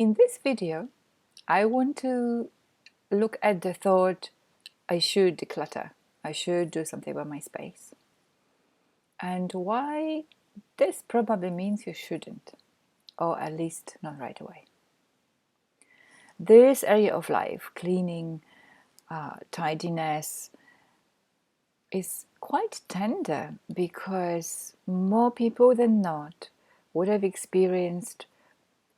In this video, I want to look at the thought, I should declutter, I should do something about my space, and why this probably means you shouldn't, or at least not right away. This area of life, cleaning, tidiness, is quite tender because more people than not would have experienced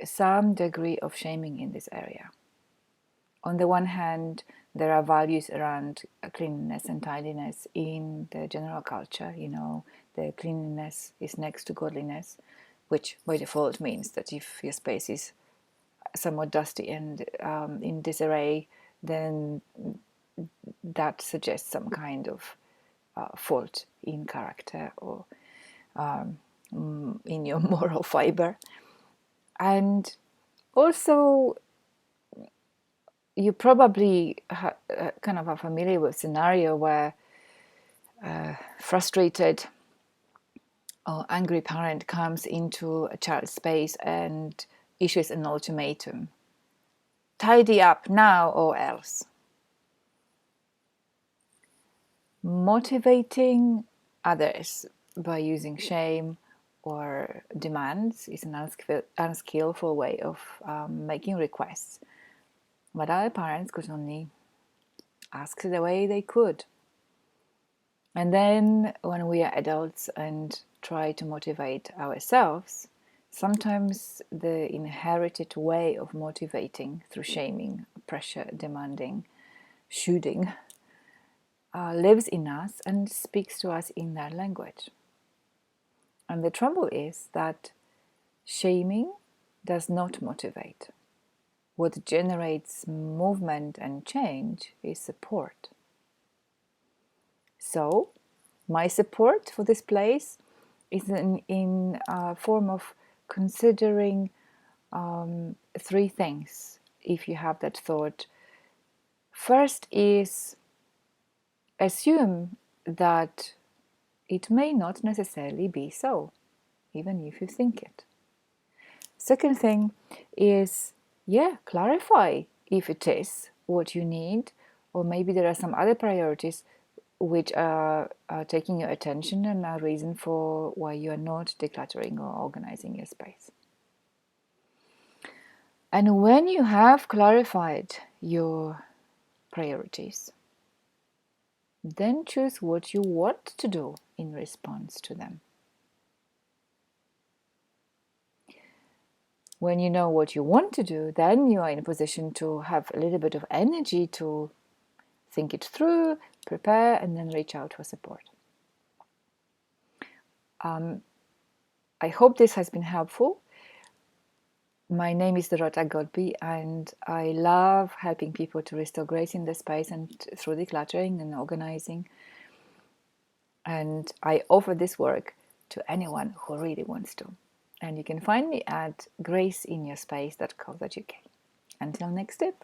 some degree of shaming in this area. On the one hand, there are values around cleanliness and tidiness in the general culture. You know, the cleanliness is next to godliness, which by default means that if your space is somewhat dusty and in disarray, then that suggests some kind of fault in character or in your moral fiber. And also, you probably kind of are familiar with a scenario where a frustrated or angry parent comes into a child's space and issues an ultimatum. Tidy up now or else. Motivating others by using shame or demands is an unskillful way of making requests. But our parents could only ask the way they could. And then when we are adults and try to motivate ourselves, sometimes the inherited way of motivating through shaming, pressure, demanding, shooting lives in us and speaks to us in that language. And the trouble is that shaming does not motivate. What generates movement and change is support. So, my support for this place is in a form of considering three things if you have that thought. First is assume that it may not necessarily be so, even if you think it. Second thing is, clarify if it is what you need, or maybe there are some other priorities which are taking your attention and are reason for why you are not decluttering or organizing your space. And when you have clarified your priorities, then choose what you want to do in response to them. When you know what you want to do, then you are in a position to have a little bit of energy to think it through, prepare, and then reach out for support. I hope this has been helpful. My name is Dorota Godby, and I love helping people to restore grace in their space and through decluttering and organizing. And I offer this work to anyone who really wants to. And you can find me at graceinyourspace.co.uk. Until next tip.